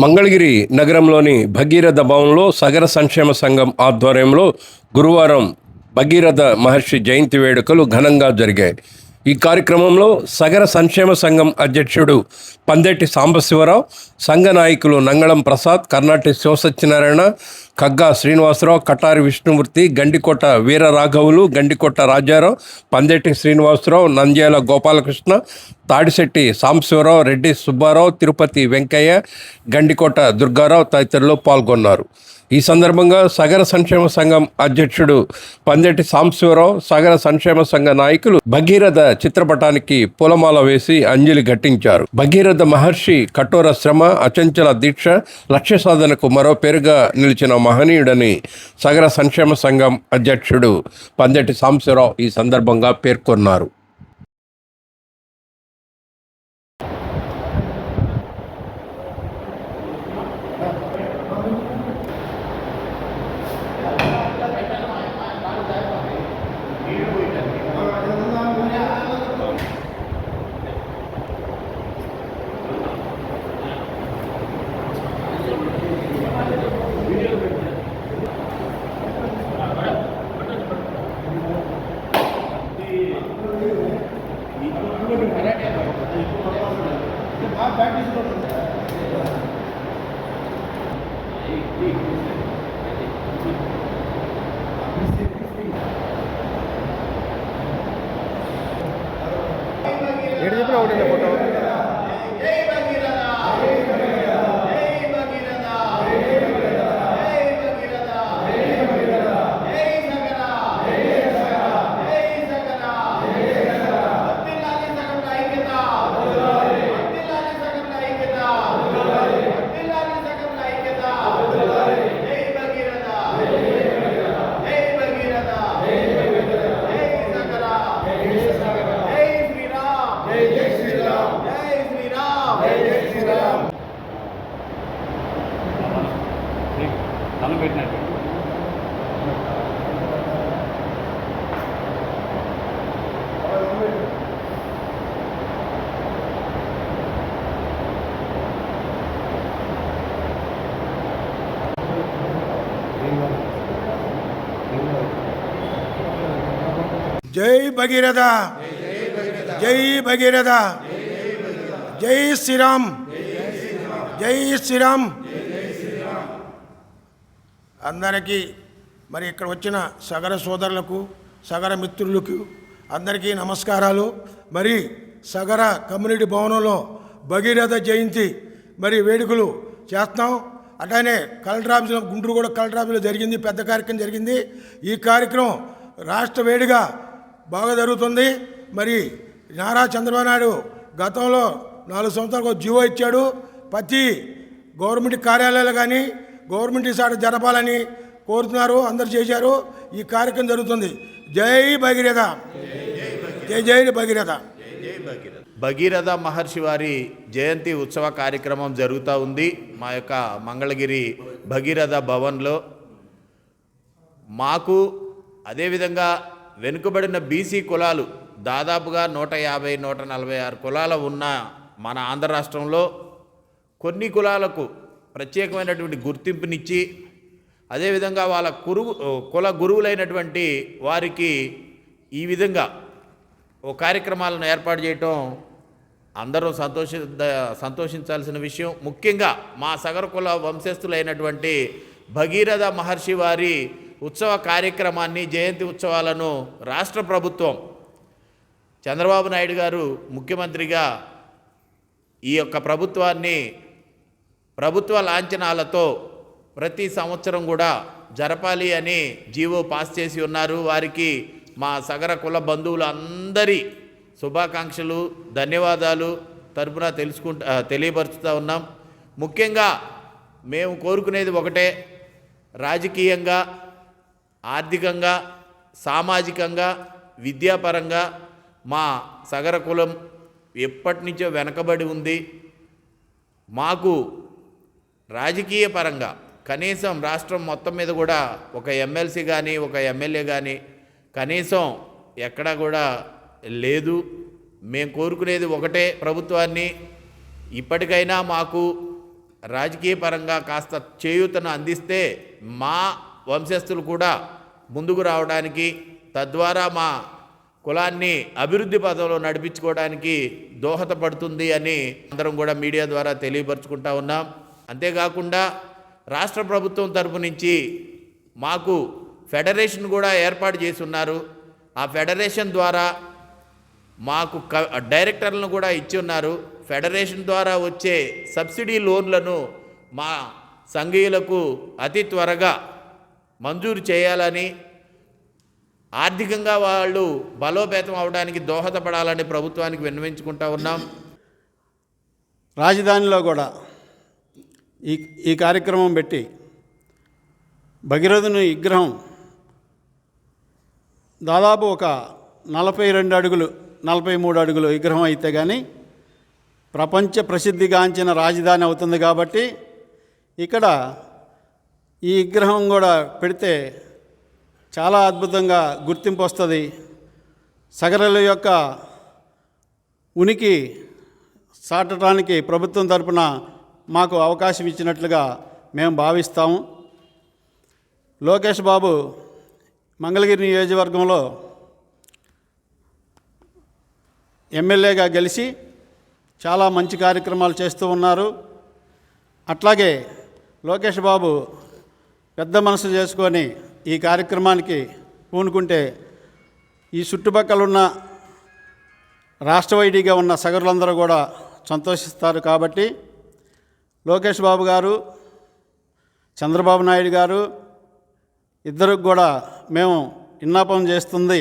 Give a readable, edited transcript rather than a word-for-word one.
మంగళగిరి నగరంలోని భగీరథ భవన్లో సగర సంక్షేమ సంఘం ఆధ్వర్యంలో గురువారం భగీరథ మహర్షి జయంతి వేడుకలు ఘనంగా జరిగాయి. ఈ కార్యక్రమంలో సగర సంక్షేమ సంఘం అధ్యక్షుడు పందెట్టి సాంబశివరావు, సంఘ నాయకులు నంగళం ప్రసాద్, కర్ణాటి శివసత్యనారాయణ, కగ్గా శ్రీనివాసరావు, కటారి విష్ణుమూర్తి, గండికోట వీరరాఘవులు, గండికోట రాజారావు, పందెట్టి శ్రీనివాసరావు, నంద్యాల గోపాలకృష్ణ, తాడిశెట్టి సాంబశివరావు, రెడ్డి సుబ్బారావు, తిరుపతి వెంకయ్య, గండికోట దుర్గారావు తదితరులు పాల్గొన్నారు. ఈ సందర్భంగా సగర సంక్షేమ సంఘం అధ్యక్షుడు పందెట్టి సాంబశివరావు, సగర సంక్షేమ సంఘ నాయకులు భగీరథ చిత్రపటానికి పూలమాల వేసి అంజలి ఘటించారు. భగీరథ మహర్షి కఠోర శ్రమ, అచంచల దీక్ష లక్ష్య సాధనకు మరో పేరుగా నిలిచిన మహనీయుడని సగర సంక్షేమ సంఘం అధ్యక్షుడు పందెట్టి సాంబశివరావు ఈ సందర్భంగా పేర్కొన్నారు. జై భగీరథ, జై భగీరథ, జై శ్రీరామ్, జై శ్రీరామ్. అందరికీ మరి ఇక్కడ వచ్చిన సగర సోదరులకు, సగర మిత్రులకు అందరికీ నమస్కారాలు. మరి సగర కమ్యూనిటీ భవనంలో భగీరథ జయంతి మరి వేడుకలు చేస్తాం. అట్లానే కలెక్టర్ ఆఫీసులో, గుంటూరు కూడా కలెక్టర్ ఆఫీసులో జరిగింది, పెద్ద కార్యక్రమం జరిగింది. ఈ కార్యక్రమం రాష్ట్ర వేడిగా బాగా జరుగుతుంది. మరి నారా చంద్రబాబు నాయుడు గతంలో 4 సంవత్సరాలకు జీవో ఇచ్చాడు. ప్రతి గవర్నమెంట్ కార్యాలయాలు కానీ గవర్నమెంట్ సాట జరపాలని కోరుతున్నారు, అందరు చేశారు. ఈ కార్యక్రమం జరుగుతుంది. జై భగీరథ, జై జై భగీరథ. భగీరథ మహర్షి వారి జయంతి ఉత్సవ కార్యక్రమం జరుగుతూ ఉంది మా యొక్క మంగళగిరి భగీరథ భవన్లో. మాకు అదేవిధంగా వెనుకబడిన బీసీ కులాలు దాదాపుగా 150, 146 కులాలు ఉన్న మన ఆంధ్ర రాష్ట్రంలో కొన్ని కులాలకు ప్రత్యేకమైనటువంటి గుర్తింపునిచ్చి, అదేవిధంగా వాళ్ళ కుల గురువులైనటువంటి వారికి ఈ విధంగా ఓ కార్యక్రమాలను ఏర్పాటు చేయటం అందరూ సంతోషించాల్సిన విషయం. ముఖ్యంగా మా సగర కుల వంశస్థులైనటువంటి భగీరథ మహర్షి వారి ఉత్సవ కార్యక్రమాన్ని, జయంతి ఉత్సవాలను రాష్ట్ర ప్రభుత్వం, చంద్రబాబు నాయుడు గారు ముఖ్యమంత్రిగా ఈ యొక్క ప్రభుత్వాన్ని ప్రభుత్వ లాంఛనాలతో ప్రతి సంవత్సరం కూడా జరపాలి అని జీవో పాస్ చేసి ఉన్నారు. వారికి మా సగర కుల బంధువులు అందరి శుభాకాంక్షలు, ధన్యవాదాలు తరపున తెలియపరుస్తూ ఉన్నాం. ముఖ్యంగా మేము కోరుకునేది ఒకటే, రాజకీయంగా, ఆర్థికంగా, సామాజికంగా, విద్యాపరంగా మా సగర కులం ఎప్పటి నుంచో వెనకబడి ఉంది. మాకు రాజకీయ పరంగా కనీసం రాష్ట్రం మొత్తం మీద కూడా ఒక ఎమ్మెల్సీ కానీ ఒక ఎమ్మెల్యే కానీ కనీసం ఎక్కడా కూడా లేదు. మేము కోరుకునేది ఒకటే, ప్రభుత్వాన్ని ఇప్పటికైనా మాకు రాజకీయ పరంగా కాస్త చేయూతను అందిస్తే మా వంశస్థులు కూడా ముందుకు రావడానికి, తద్వారా మా కులాన్ని అభివృద్ధి పదంలో నడిపించుకోవడానికి దోహదపడుతుంది అని అందరం కూడా మీడియా ద్వారా తెలియపరుచుకుంటా ఉన్నాం. అంతేకాకుండా రాష్ట్ర ప్రభుత్వం తరపు నుంచి మాకు ఫెడరేషన్ కూడా ఏర్పాటు చేసి ఉన్నారు. ఆ ఫెడరేషన్ ద్వారా మాకు డైరెక్టర్లను కూడా ఇచ్చి ఉన్నారు. ఫెడరేషన్ ద్వారా వచ్చే సబ్సిడీ లోన్లను మా సంఘీయులకు అతి త్వరగా మంజూరు చేయాలని, ఆర్థికంగా వాళ్ళు బలోపేతం అవడానికి దోహదపడాలని ప్రభుత్వానికి విన్నవించుకుంటా ఉన్నాం. రాజధానిలో కూడా ఈ కార్యక్రమం పెట్టి భగీరథుని విగ్రహం దాదాపు ఒక 42 అడుగులు 43 అడుగులు విగ్రహం అయితే కానీ ప్రపంచ ప్రసిద్ధిగాంచిన రాజధాని అవుతుంది. కాబట్టి ఇక్కడ ఈ విగ్రహం కూడా పెడితే చాలా అద్భుతంగా గుర్తింపు వస్తుంది. సగరుల యొక్క ఉనికి చాటడానికి ప్రభుత్వం తరపున మాకు అవకాశం ఇచ్చినట్లుగా మేము భావిస్తాము. లోకేష్ బాబు మంగళగిరి నియోజకవర్గంలో ఎమ్మెల్యేగా గెలిచి చాలా మంచి కార్యక్రమాలు చేస్తూ ఉన్నారు. అట్లాగే లోకేష్ బాబు పెద్ద మనసు చేసుకొని ఈ కార్యక్రమానికి పూనుకుంటే ఈ చుట్టుపక్కల ఉన్న రాష్ట్రవైడిగా ఉన్న సగరులందరూ కూడా సంతోషిస్తారు. కాబట్టి లోకేష్ బాబు గారు, చంద్రబాబు నాయుడు గారు ఇద్దరికి కూడా మేము విన్నపం చేస్తుంది